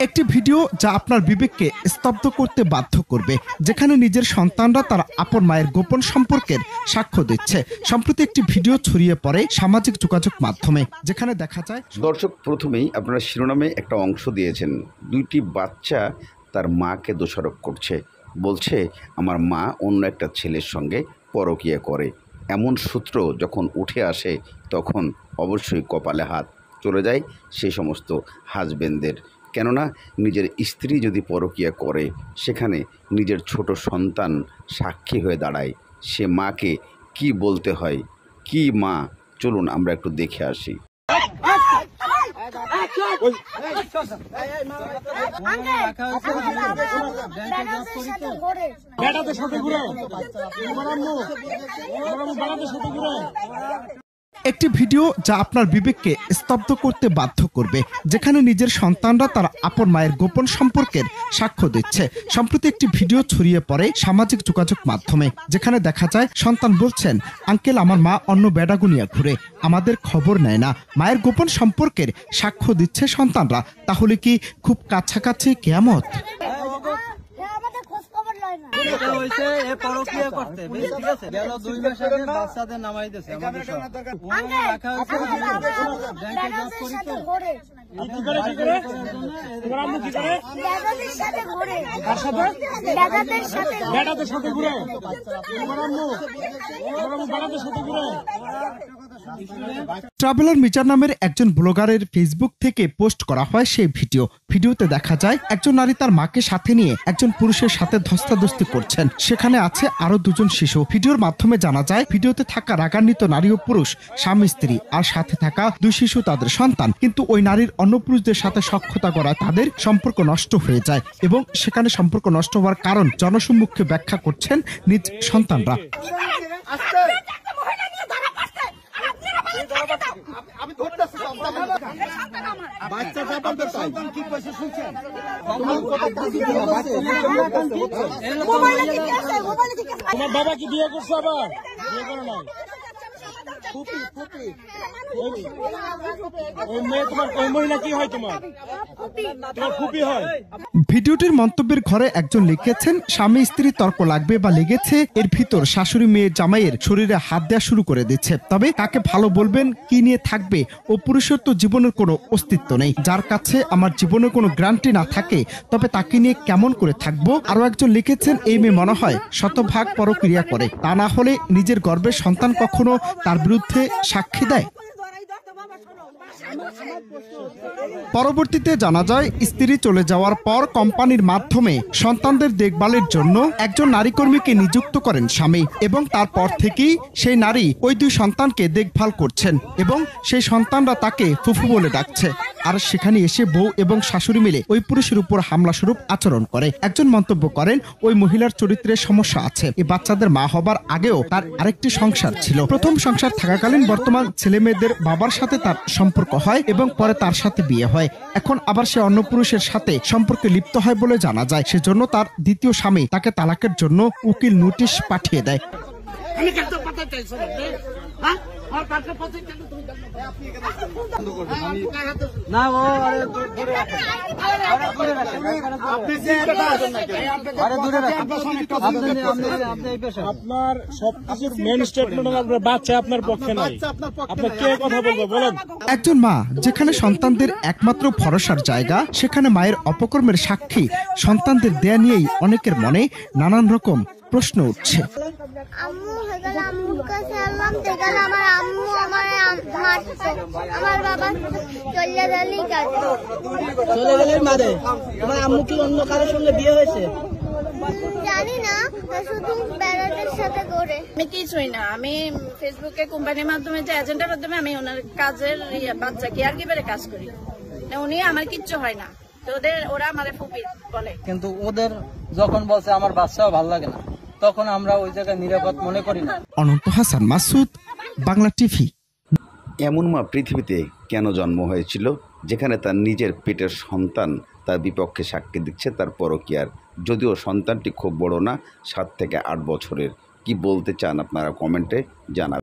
একটি ভিডিও যা আপনার বিবেককে স্তব্ধ করতে বাধ্য করবে, যেখানে নিজের সন্তানরা তার আপন মায়ের গোপন সম্পর্কের সাক্ষ্য দিচ্ছে। সম্প্রতি একটি ভিডিও ছড়িয়ে পড়ে সামাজিক যোগাযোগ মাধ্যমে, যেখানে দেখা যায়। দর্শক, প্রথমেই আপনারা শিরোনামে একটা অংশ দিয়েছেন, দুইটি বাচ্চা তার মাকে দোষারোপ করছে, বলছে আমার মা অন্য একটা ছেলের সঙ্গে পরকীয়া করে। এমন সূত্র যখন উঠে আসে তখন অবশ্যই কপালে হাত চলে যায় সেই সমস্ত হাজবেন্ডদের। কেননা নিজের স্ত্রী যদি পরকীয়া করে, সেখানে নিজের ছোট সন্তান সাক্ষী হয়ে দাঁড়ায়, সে মাকে কি বলতে হয়, কি মা, চলুন আমরা একটু দেখে আসি। একটি ভিডিও যা আপনার বিবেককে স্তব্ধ করতে বাধ্য করবে, যেখানে নিজের সন্তানরা তার আপন মায়ের গোপন সম্পর্কের সাক্ষ্য দিচ্ছে। সম্প্রতি একটি ভিডিও ছড়িয়ে পড়ে সামাজিক যোগাযোগ মাধ্যমে, যেখানে দেখা যায় সন্তান বলছেন, আঙ্কেল আমার মা অন্য বেডাগুনিয়া ঘুরে, আমাদের খবর নেয় না। মায়ের গোপন সম্পর্কের সাক্ষ্য দিচ্ছে সন্তানরা। তাহলে কি খুব কাছাকাছি কিয়ামত? ট্রাভেলার মিজান নামের একজন ব্লগারের ফেসবুক থেকে পোস্ট করা হয় সেই ভিডিওতে দেখা যায় একজন নারী তার মাকে সাথে নিয়ে একজন পুরুষের সাথে ধস্তাধস্তি করছেন। সেখানে আছে আরো দুজন শিশু। ভিডিওর মাধ্যমে জানা যায় ভিডিওতে থাকা রাগান্বিত নারী ও পুরুষ স্বামী স্ত্রী, আর সাথে থাকা দুই শিশু তাদের সন্তান। কিন্তু ওই নারীর অন্য পুরুষদের সাথে সখ্যতা করায় তাদের সম্পর্ক নষ্ট হয়ে যায়, এবং সেখানে সম্পর্ক নষ্ট হওয়ার কারণ জনসম্মুখে ব্যাখ্যা করছেন নিজ সন্তানরা। তোমার বাবা কি বিয়ে করছো? আবার বিয়ে করো না? ভিডিওটির মন্তব্যের ঘরে একজন লিখেছেন, স্বামী স্ত্রী তর্ক লাগবে বা লেগেছে, এর ভিতর শাশুড়ি মেয়ে জামাইয়ের শরীরে হাত দেওয়া শুরু করে দিচ্ছে। তবে কাকে ভালো বলবেন, কি নিয়ে থাকবে, ও পুরুষের তো জীবনের কোনো অস্তিত্ব নেই। যার কাছে আমার জীবনের কোনো গ্যারান্টি না থাকে, তবে তাকে নিয়ে কেমন করে থাকবো? আরো একজন লিখেছেন, এই মেয়ে মনে হয় শতভাগ পরক্রিয়া করে, তা না হলে নিজের গর্ভের সন্তান কখনো তার বিরুদ্ধে সাক্ষী দেয়। পরবর্তীতে জানা যায়, স্ত্রী চলে যাওয়ার পর কোম্পানির মাধ্যমে সন্তানদের দেখভালের জন্য একজন নারী কর্মীকে নিযুক্ত করেন স্বামী, এবং তারপর থেকেই সেই নারী ওই দুই সন্তানকে দেখভাল করছেন, এবং সেই সন্তানরা তাকে ফুফু বলে ডাকছে। আর সেখানে এসে বউ এবং শাশুড়ি মিলে ওই পুরুষের উপর হামলা স্বরূপ আচরণ করে। একজন মন্তব্য করেন, ওই মহিলার চরিত্রের সমস্যা আছে। এই বাচ্চাদের মা হবার আগেও তার আরেকটি সংসার ছিল। প্রথম সংসার থাকাকালীন বর্তমান ছেলে মেয়েদের বাবার সাথে তার সম্পর্ক হয়, এবং পরে তার সাথে বিয়ে হয়। এখন আবার সে অন্য পুরুষের সাথে সম্পর্কে লিপ্ত হয় বলে জানা যায়। সেজন্য তার দ্বিতীয় স্বামী তাকে তালাকের জন্য উকিল নোটিশ পাঠিয়ে দেয়। আপনার সবকিছুর মেইন স্টেটমেন্ট আপনার বাচ্চা আপনার পক্ষে নাই, আপনি কে কথা বলবো বলেন? একজন মা যেখানে সন্তানদের একমাত্র ভরসার জায়গা, সেখানে মায়ের অপকর্মের সাক্ষী সন্তানদের দেয়া নিয়েই অনেকের মনে নানান রকম প্রশ্ন উঠছে। জানি না, শুধু বেড়াদের সাথে করে আমি কিছুই না। আমি ফেসবুকে কোম্পানির মাধ্যমে যে এজেন্টের মাধ্যমে আমি ওনার কাজের বাচ্চা কেয়ার গিভারে কাজ করি। উনি আমার কিচ্ছু হয় না, ওরা আমার ফুপি বলে। কিন্তু ওদের যখন বলছে আমার বাচ্চাও ভালো লাগে না, তখন আমরা ওই জায়গায় নিরাপদ মনে করি না। অনন্ত হাসান মাসুদ, বাংলা টিভি। এমন মা পৃথিবীতে কেন জন্ম হয়েছিল, যেখানে তার নিজের পেটের সন্তান তার বিপক্ষে সাক্ষী দিচ্ছে তার পরকীয়ার, যদিও সন্তানটি খুব বড় না, 7 থেকে 8 বছরের। কি বলতে চান আপনারা কমেন্টে জানাবেন।